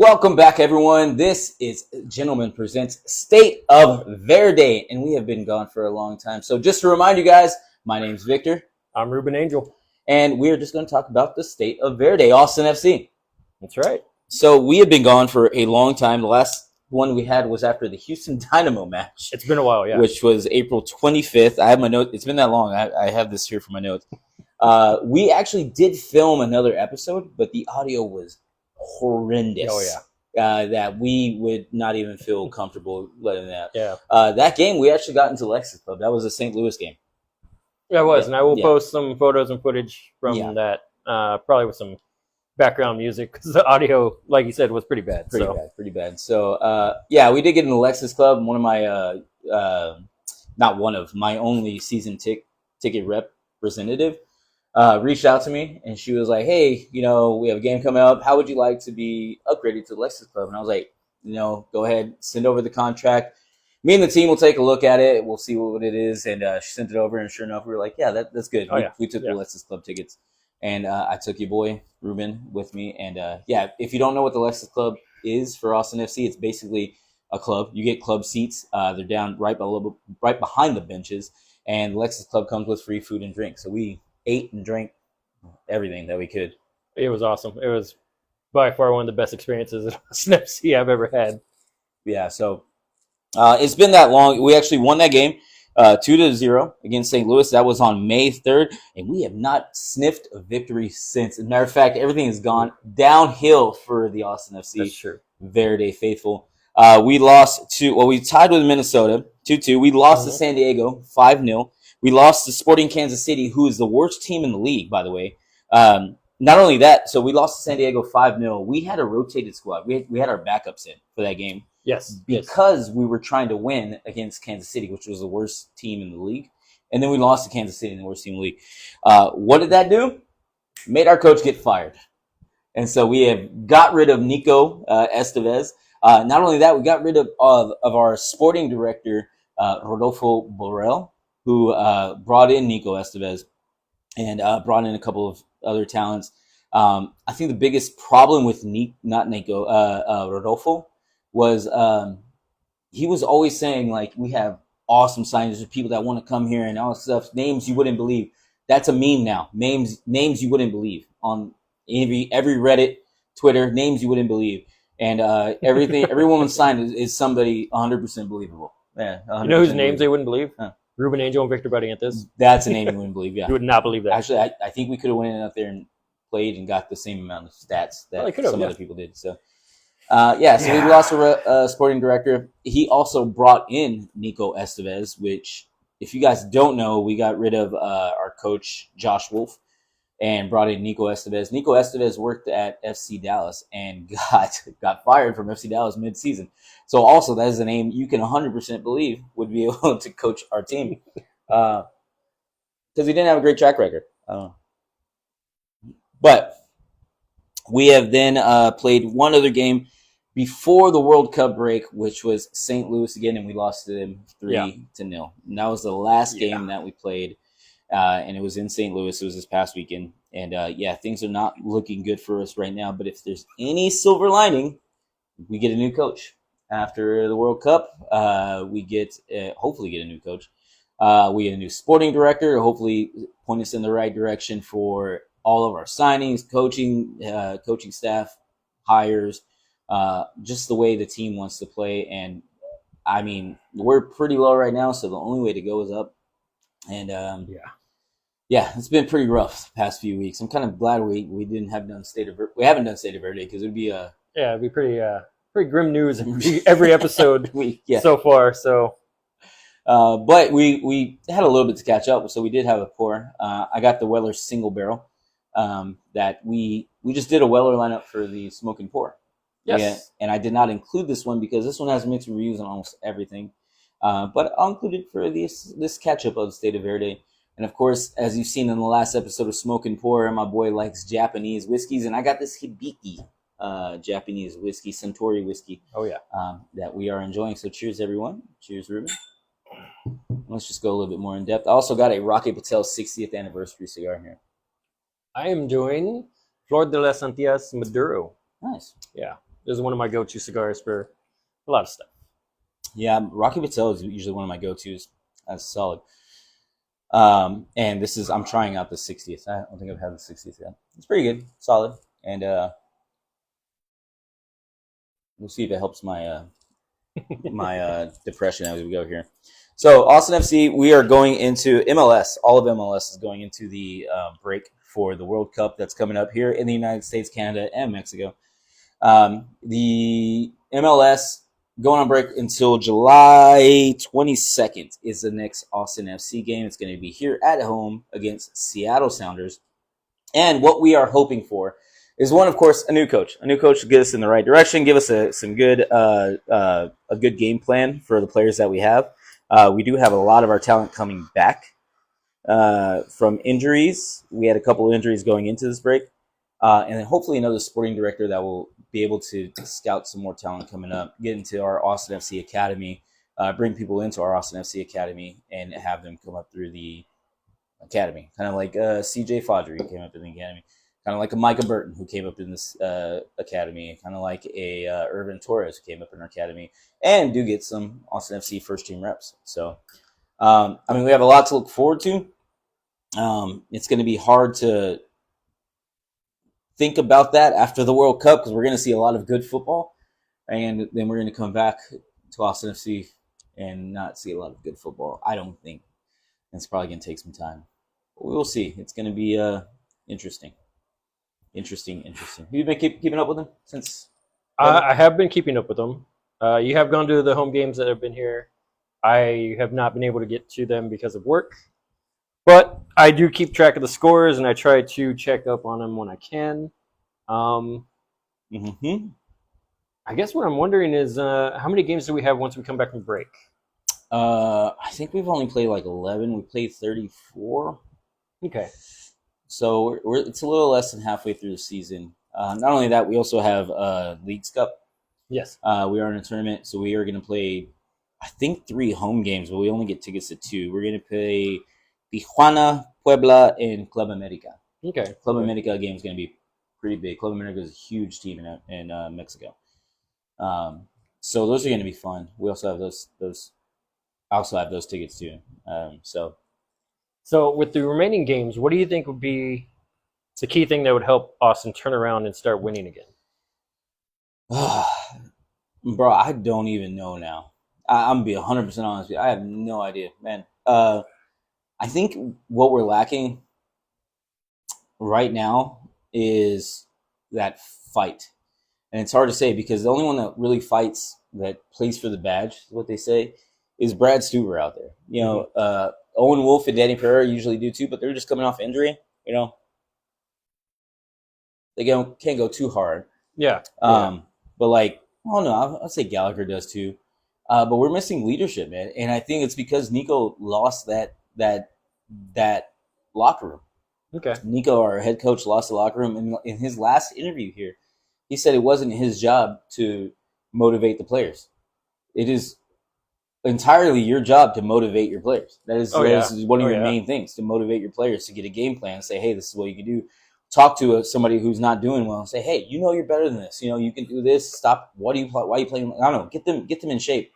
Welcome back, everyone. This is Gentleman Presents State of Verde, and we have been gone for a long time. So just to remind you guys, my name's Victor. I'm Ruben Angel. And we're just going to talk about the State of Verde, Austin FC. That's right. So we have been gone for a long time. The last one we had was after the Houston Dynamo match. It's been a while, yeah. Which was April 25th. I have my note. It's been that long. I have this here for my notes. We actually did film another episode, but the audio was horrendous. Oh, yeah. That we would not even feel comfortable letting that. Yeah. That game, we actually got into Lexus Club. That was a St. Louis game. Yeah, it was. And I will post some photos and footage from that, probably with some background music, because the audio, like you said, was pretty bad. Pretty bad. So, we did get in the Lexus Club. One of my, not one of, my only season ticket representative reached out to me, and she was like, hey, we have a game coming up. How would you like to be upgraded to the Lexus Club? And I was like, go ahead, send over the contract. Me and the team will take a look at it. We'll see what it is. And she sent it over, and sure enough, we were like, yeah, that's good. We took the Lexus Club tickets. And I took your boy, Ruben, with me. And, if you don't know what the Lexus Club is for Austin FC, it's basically a club. You get club seats. They're down right behind the benches. And the Lexus Club comes with free food and drink. So we ate and drank everything that we could. It was awesome. It was by far one of the best experiences at Austin FC I've ever had. Yeah, so it's been that long. We actually won that game 2-0 against St. Louis. That was on May 3rd, and we have not sniffed a victory since. As a matter of fact, everything has gone downhill for the Austin FC That's true. Verde faithful. We tied with Minnesota 2-2. We lost to San Diego 5-0. We lost to Sporting Kansas City, who is the worst team in the league, by the way. Not only that, so we lost to San Diego 5-0. We had a rotated squad. We had our backups in for that game. Yes. Because we were trying to win against Kansas City, which was the worst team in the league. And then we lost to Kansas City, the worst team in the league. What did that do? Made our coach get fired. And so we have got rid of Nico Estevez. Not only that, we got rid of our sporting director, Rodolfo Borrell, who brought in Nico Estevez and brought in a couple of other talents. I think the biggest problem with Rodolfo was he was always saying, like, we have awesome signings of people that want to come here and all this stuff. Names you wouldn't believe. That's a meme now. Names you wouldn't believe on every Reddit, Twitter. Names you wouldn't believe, and everyone signed is somebody 100% believable. Yeah, 100% you know whose names they wouldn't believe? Huh. Ruben Angel and Victor Barrientos. That's a name you wouldn't believe. Yeah, you would not believe that. Actually, I think we could have went out there and played and got the same amount of stats that some other people did. So. We lost a sporting director. He also brought in Nico Estevez, which, if you guys don't know, we got rid of our coach, Josh Wolf, and brought in Nico Estevez. Nico Estevez worked at FC Dallas and got fired from FC Dallas mid-season. So also, that is a name you can 100% believe would be able to coach our team. Because he didn't have a great track record. But we have then played one other game before the World Cup break, which was St. Louis again, and we lost to them 3-0. And that was the last game that we played, and it was in St. Louis. It was this past weekend. And, things are not looking good for us right now. But if there's any silver lining, we get a new coach. After the World Cup, we hopefully get a new coach. We get a new sporting director, hopefully point us in the right direction for all of our signings, coaching staff, hires, just the way the team wants to play. And I mean, we're pretty low right now, so the only way to go is up. And it's been pretty rough the past few weeks. I'm kind of glad we haven't done State of Verde, because it'd be it'd be pretty grim news every episode so far. So but we had a little bit to catch up, so we did have a pour. I got the Weller single barrel that we just did a Weller lineup for the smoke and pour. Yes. Yeah, and I did not include this one because this one has mixed reviews on almost everything. But I'll include it for this catch-up of State of Verde. And, of course, as you've seen in the last episode of Smoke and Pour, my boy likes Japanese whiskeys. And I got this Hibiki Japanese whiskey, Suntory whiskey. Oh, yeah. That we are enjoying. So cheers, everyone. Cheers, Ruben. Let's just go a little bit more in depth. I also got a Rocky Patel 60th anniversary cigar here. I am doing Flor de las Antillas Maduro. Nice. Yeah. is one of my go-to cigars for a lot of stuff. Yeah, Rocky Patel is usually one of my go-tos. That's solid. And this is I'm trying out the 60th. I don't think I've had the 60th yet. It's pretty good, solid, and we'll see if it helps my my depression as we go here. So Austin FC, we are going into MLS. All of MLS is going into the break for the World Cup that's coming up here in the United States, Canada, and Mexico. The MLS going on break until July 22nd is the next Austin FC game. It's going to be here at home against Seattle Sounders. And what we are hoping for is one, of course, a new coach to get us in the right direction, give us a good game plan for the players that we have. We do have a lot of our talent coming back from injuries. We had a couple of injuries going into this break, and then hopefully another sporting director that will be able to scout some more talent coming up, get into our Austin FC Academy, bring people into our Austin FC Academy, and have them come up through the academy, kind of like CJ Fodry who came up in the academy, kind of like a Micah Burton who came up in this academy, kind of like a Irvin Torres who came up in our academy, and do get some Austin FC first team reps. So, I mean, we have a lot to look forward to. It's going to be hard to think about that after the World Cup because we're going to see a lot of good football, and then we're going to come back to Austin FC and not see a lot of good football. I don't think. It's probably going to take some time. But we'll see. It's going to be interesting. You've been keeping up with them since? I have been keeping up with them. You have gone to the home games that have been here. I have not been able to get to them because of work. But I do keep track of the scores, and I try to check up on them when I can. I guess what I'm wondering is how many games do we have once we come back from break? I think we've only played like 11. We played 34. Okay. So it's a little less than halfway through the season. Not only that, we also have Leagues Cup. Yes. We are in a tournament, so we are going to play, I think, 3 home games, but we only get tickets to 2. We're going to play Tijuana, Puebla, and Club America. Okay. Club America game is going to be pretty big. Club America is a huge team in Mexico. So those are going to be fun. We also have those. I also have those tickets too. So with the remaining games, what do you think would be the key thing that would help Austin turn around and start winning again? Bro, I don't even know now. I'm going to be 100% honest with you. I have no idea, man. I think what we're lacking right now is that fight. And it's hard to say because the only one that really fights, that plays for the badge, is what they say, is Brad Stuber out there. You know, Owen Wolf and Danny Pereira usually do too, but they're just coming off injury. You know, they can't go too hard. Yeah. But like, oh no, I'll say Gallagher does too. But we're missing leadership, man, and I think it's because Nico lost that locker room. Okay. Nico, our head coach, lost the locker room, and in his last interview here, he said it wasn't his job to motivate the players. It is entirely your job to motivate your players. That is one of your main things, to motivate your players, to get a game plan, say, hey, this is what you can do. Talk to somebody who's not doing well and say, hey, you know you're better than this. You know, you can do this. Stop. Why are you playing? I don't know. Get them in shape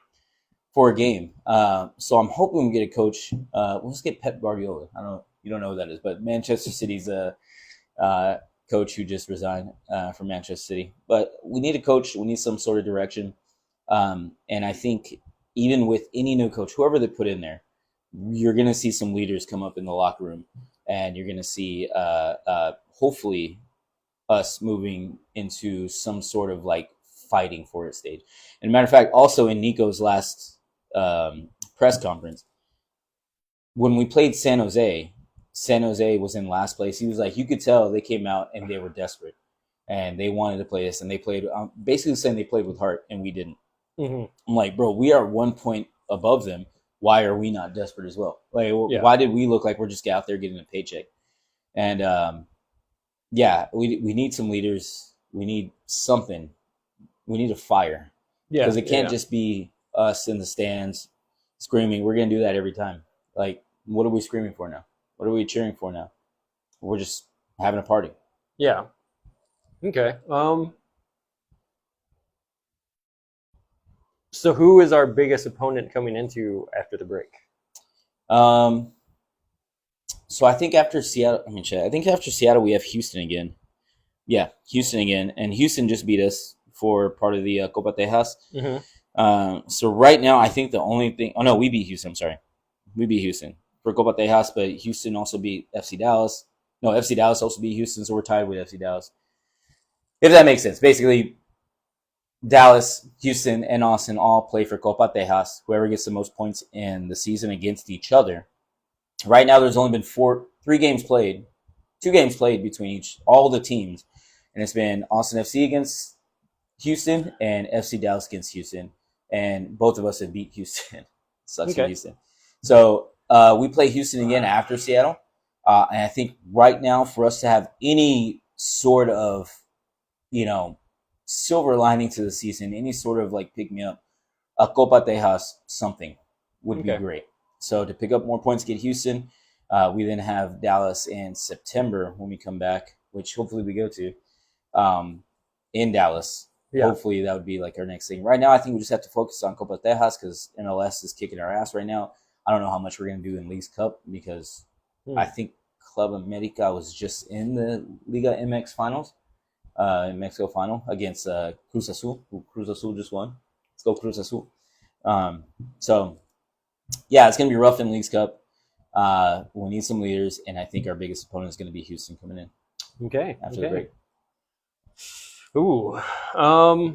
for a game. So I'm hoping we get a coach. Let's get Pep Guardiola. I don't know. You don't know who that is, but Manchester City's coach who just resigned from Manchester City. But we need a coach. We need some sort of direction. And I think even with any new coach, whoever they put in there, you're going to see some leaders come up in the locker room, and you're going to see hopefully us moving into some sort of like fighting for it stage. And a matter of fact, also in Nico's last press conference, when we played San Jose was in last place. He was like, you could tell they came out and they were desperate and they wanted to play this, and they played basically saying they played with heart, and we didn't. I'm like, bro, we are 1 point above them. Why are we not desperate as well? Like, why did we look like we're just out there getting a paycheck? And we need some leaders. We need something. We need a fire. Yeah, because it can't just be us in the stands screaming. We're gonna do that every time. Like, what are we screaming for now? What are we cheering for now? We're just having a party. Yeah. Okay. So who is our biggest opponent coming into after the break? So I think after Seattle, let me check. I think after Seattle we have Houston again. Yeah, Houston again, and Houston just beat us for part of the Copa Tejas. So right now, I think the only thing. Oh no, we beat Houston. I'm sorry, we beat Houston for Copa Tejas, but Houston also beat FC Dallas. No, FC Dallas also beat Houston, so we're tied with FC Dallas. If that makes sense, basically, Dallas, Houston, and Austin all play for Copa Tejas. Whoever gets the most points in the season against each other. Right now, there's only been 3 games played, 2 games played between all the teams, and it's been Austin FC against Houston and FC Dallas against Houston, and both of us have beat Houston. Sucks for Houston. So we play Houston again after Seattle, and I think right now for us to have any sort of, silver lining to the season, any sort of like pick me up, a Copa Tejas something would be great. So to pick up more points, get Houston. We then have Dallas in September when we come back, which hopefully we go to in Dallas. Yeah. Hopefully that would be like our next thing. Right now, I think we just have to focus on Copa Tejas because MLS is kicking our ass right now. I don't know how much we're going to do in Leagues Cup because I think Club America was just in the Liga MX finals, in Mexico final against Cruz Azul, who Cruz Azul just won. Let's go Cruz Azul. So, yeah, it's going to be rough in Leagues Cup. We need some leaders, and I think our biggest opponent is going to be Houston coming in. Okay. After the break. Ooh. Are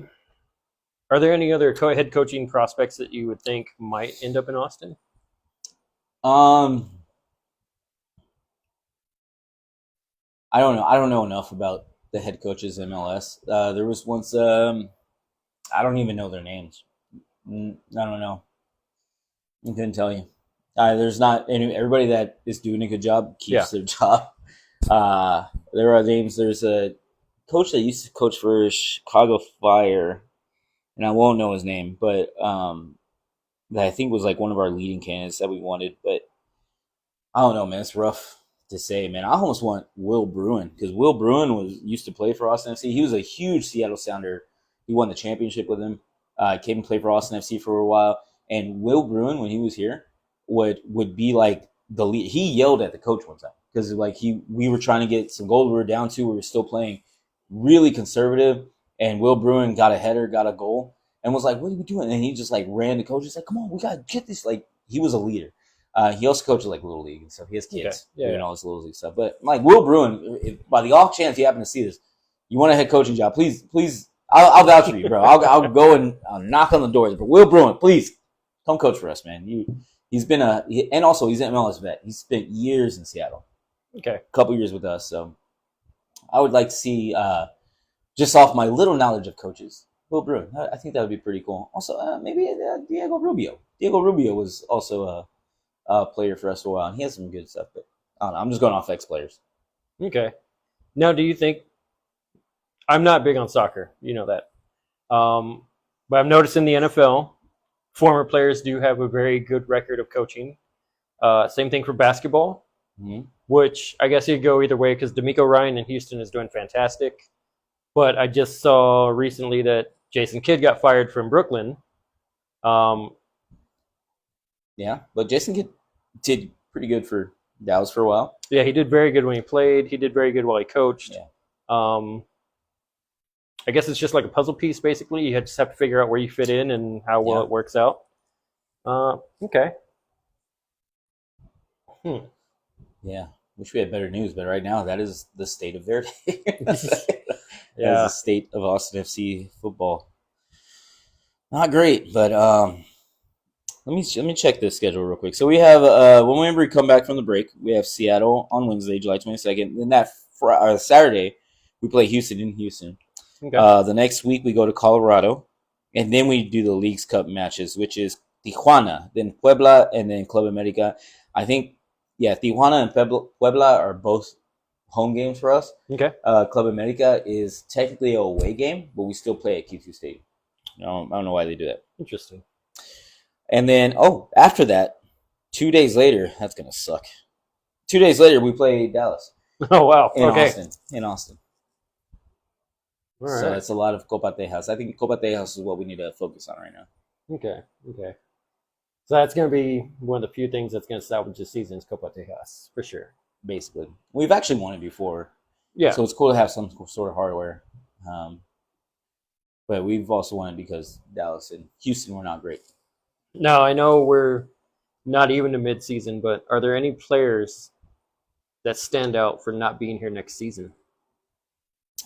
there any other head coaching prospects that you would think might end up in Austin? I don't know. I don't know enough about the head coaches in MLS. There was once, I don't even know their names. I don't know. I couldn't tell you. There's not any. Everybody that is doing a good job keeps their job. There are names. There's a coach that used to coach for Chicago Fire, and I won't know his name, but that I think was like one of our leading candidates that we wanted. But I don't know, man. It's rough to say, man. I almost want Will Bruin because Will Bruin used to play for Austin FC. He was a huge Seattle Sounder. He won the championship with him. Came and played for Austin FC for a while. And Will Bruin, when he was here, would be like the lead. He yelled at the coach one time because like we were trying to get some goals. We were down 2. We were still playing really conservative, and Will Bruin got a header, got a goal, and was like, "What are we doing?" And he just like ran the coach. He's like, "Come on, we gotta get this." Like he was a leader. He also coaches like Little League and stuff. He has kids doing all this Little League stuff. But like Will Bruin, if by the off chance you happen to see this, you want a head coaching job, please, I'll vouch for you, bro. I'll go and I'll knock on the doors. But Will Bruin, please come coach for us, man. He's been and also he's an MLS vet. He's spent years in Seattle. Okay, a couple years with us. So I would like to see just off my little knowledge of coaches, Will Bruin. I think that would be pretty cool. Also, maybe Diego Rubio. Diego Rubio was also a player for us for a while, and he has some good stuff. But I don't know. I'm just going off ex-players. Okay. Now, do you think? I'm not big on soccer. You know that. But I've noticed in the NFL, former players do have a very good record of coaching. Same thing for basketball, which I guess you could go either way because D'Amico Ryan in Houston is doing fantastic. But I just saw recently that Jason Kidd got fired from Brooklyn. Yeah, but Jason Kidd did pretty good for Dallas for a while. Yeah, he did very good when he played. He did very good while he coached. Yeah. I guess it's just like a puzzle piece, basically. You just have to figure out where you fit in and how well it works out. Okay. Yeah, wish we had better news, but right now that is the state of Verde. That is the state of Austin FC football. Not great, but let me check this schedule real quick. So we have whenever we come back from the break, we have Seattle on Wednesday, July 22nd. Then that Saturday, we play Houston in Houston. Okay. The next week we go to Colorado, and then we do the Leagues Cup matches, which is Tijuana, then Puebla, and then Club America. I think, Tijuana and Puebla are both home games for us. Okay. Club America is technically a away game, but we still play at Q2 Stadium. I don't know why they do that. Interesting. And then, after that, 2 days later, that's going to suck. 2 days later, we play Dallas. Oh, wow. In Austin. All right. So it's a lot of Copa Tejas. I think Copa Tejas is what we need to focus on right now. Okay. So that's going to be one of the few things that's going to salvage the season is Copa Tejas, for sure. Basically, we've actually won it before, Yeah. so it's cool to have some sort of hardware. But we've also won it because Dallas and Houston were not great. Now, I know we're not even to mid-season, but are there any players that stand out for not being here next season?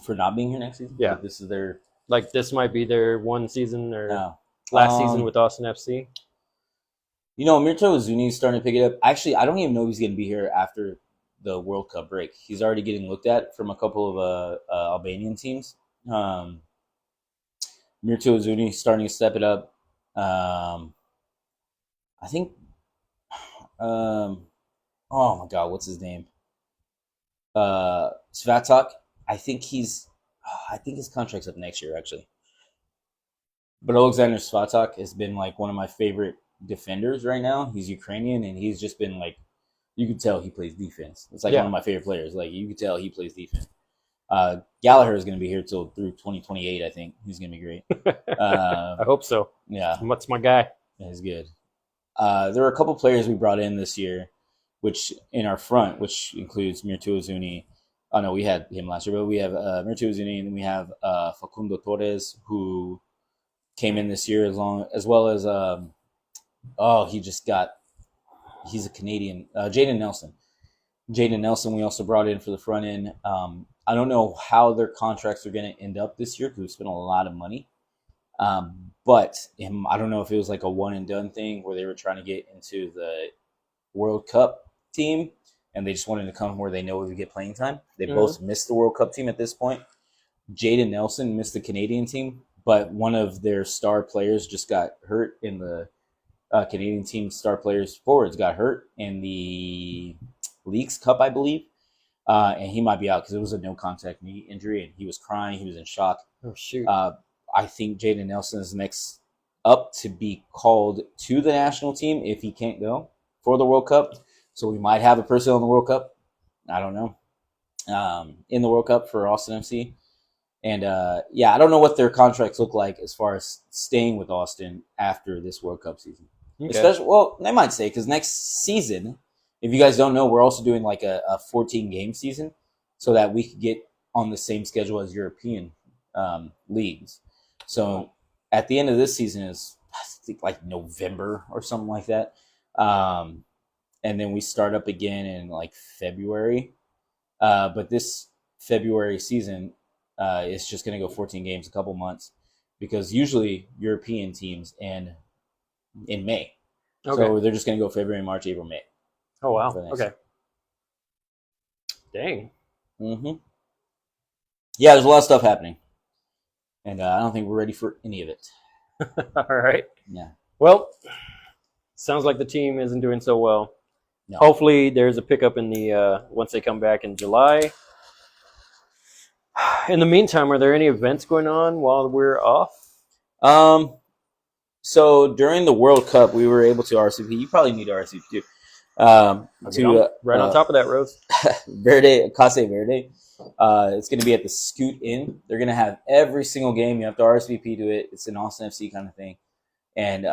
For not being here next season? Yeah. Like this is their... Like this might be their one season or No. last season with Austin FC? You know, Mirto Zuni is starting to pick it up. Actually, I don't even know if he's going to be here after the World Cup break. He's already getting looked at from a couple of Albanian teams. Mirto Zuni starting to step it up. I think... oh my God, what's his name? Svatok. I think his contract's up next year, actually. But Alexander Svatok has been like one of my favorite defenders right now. He's Ukrainian, and he's just been like, you could tell he plays defense. It's like one of my favorite players. Like you could tell he plays defense. Gallagher is going to be here till through 2028. I think he's going to be great. I hope so. Yeah, That's my guy. he's good. There were a couple players we brought in this year, which in our front, which includes Mirto Zuni. Oh no, we had him last year, but we have Mirto Zuni, and then we have Facundo Torres, who came in this year, as well as he's a Canadian, Jaden Nelson. Jaden Nelson, we also brought in for the front end. I don't know how their contracts are going to end up this year because we spent a lot of money. But I don't know if it was like a one and done thing where they were trying to get into the World Cup team and they just wanted to come where they know we would get playing time. They both missed the World Cup team at this point. Jaden Nelson missed the Canadian team, but one of their star players just got hurt in the Canadian team. Star players forwards got hurt in the Leagues Cup, I believe. And he might be out because it was a no contact knee injury and he was crying. He was in shock. Oh, shoot. I think Jaden Nelson is next up to be called to the national team if he can't go for the World Cup. So we might have a person on the World Cup. I don't know. In the World Cup for Austin FC. And I don't know what their contracts look like as far as staying with Austin after this World Cup season. Okay. Especially, well, they might say because next season, if you guys don't know, we're also doing like a 14-game season so that we could get on the same schedule as European leagues. So at the end of this season is, I think, like November or something like that. And then we start up again in like February. But this February season is just going to go 14 games, a couple months, because usually European teams end in May. Okay. So they're just going to go February, March, April, May. Oh, wow. Okay. Dang. Mm-hmm. Yeah, there's a lot of stuff happening. And I don't think we're ready for any of it. All right. Yeah. Well, sounds like the team isn't doing so well. No. Hopefully there's a pickup in the once they come back in July. In the meantime, are there any events going on while we're off? So during the World Cup, we were able to RSVP. You probably need RSVP too. Right on top of that, Rose. Casa Verde. It's going to be at the Scoot Inn. They're going to have every single game. You have to RSVP to it. It's an Austin FC kind of thing. And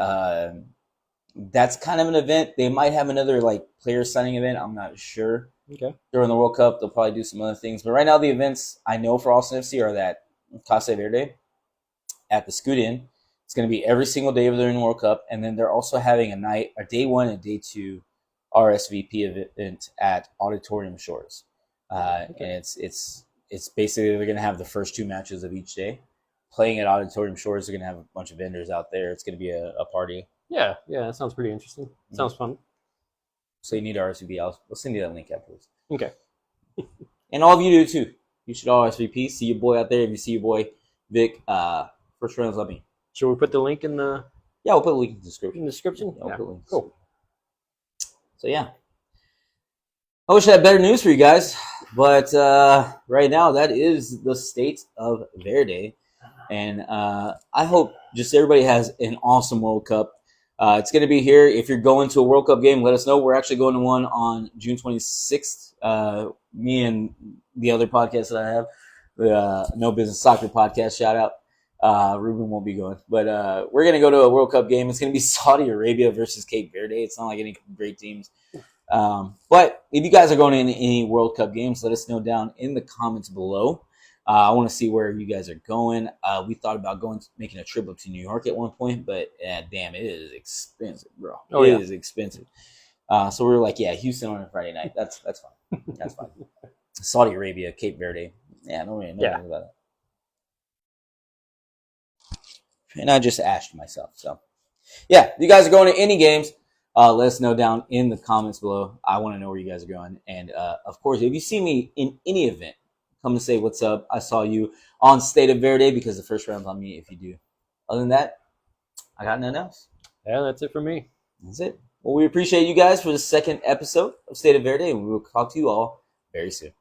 that's kind of an event. They might have another like player signing event. I'm not sure. Okay. During the World Cup, they'll probably do some other things. But right now, the events I know for Austin FC are that Casa Verde at the Scoot Inn. It's going to be every single day during the World Cup. And then they're also having a day one and day two RSVP event at Auditorium Shores. And it's basically they're going to have the first two matches of each day. Playing at Auditorium Shores, they're going to have a bunch of vendors out there. It's going to be a party. Yeah, that sounds pretty interesting. Sounds fun. So you need RSVP. I'll send you that link afterwards. Okay. And all of you do too. You should all RSVP. See your boy out there. If you see your boy Vic, first rounds, let me. Should we put the link in the? Yeah, we'll put a link in the description. Yeah, we'll put links. Cool. So yeah, I wish I had better news for you guys, but right now that is the State of Verde, and I hope just everybody has an awesome World Cup. It's going to be here. If you're going to a World Cup game, let us know. We're actually going to one on June 26th. Me and the other podcast that I have, the No Business Soccer podcast, shout out. Ruben won't be going, but we're gonna go to a World Cup game. It's gonna be Saudi Arabia versus Cape Verde. It's not like any great teams. But if you guys are going to any World Cup games, let us know down in the comments below. I want to see where you guys are going. We thought about making a trip up to New York at one point, but damn, it is expensive, bro. It is expensive. So we were like, yeah, Houston on a Friday night. That's fine. That's fine. Saudi Arabia, Cape Verde. Yeah, no about that. And I just asked myself. So, yeah, if you guys are going to any games, let us know down in the comments below. I want to know where you guys are going. And, of course, if you see me in any event, come and say what's up. I saw you on State of Verde because the first round's on me if you do. Other than that, I got nothing else. Yeah, that's it for me. That's it. Well, we appreciate you guys for the second episode of State of Verde, and we will talk to you all very soon.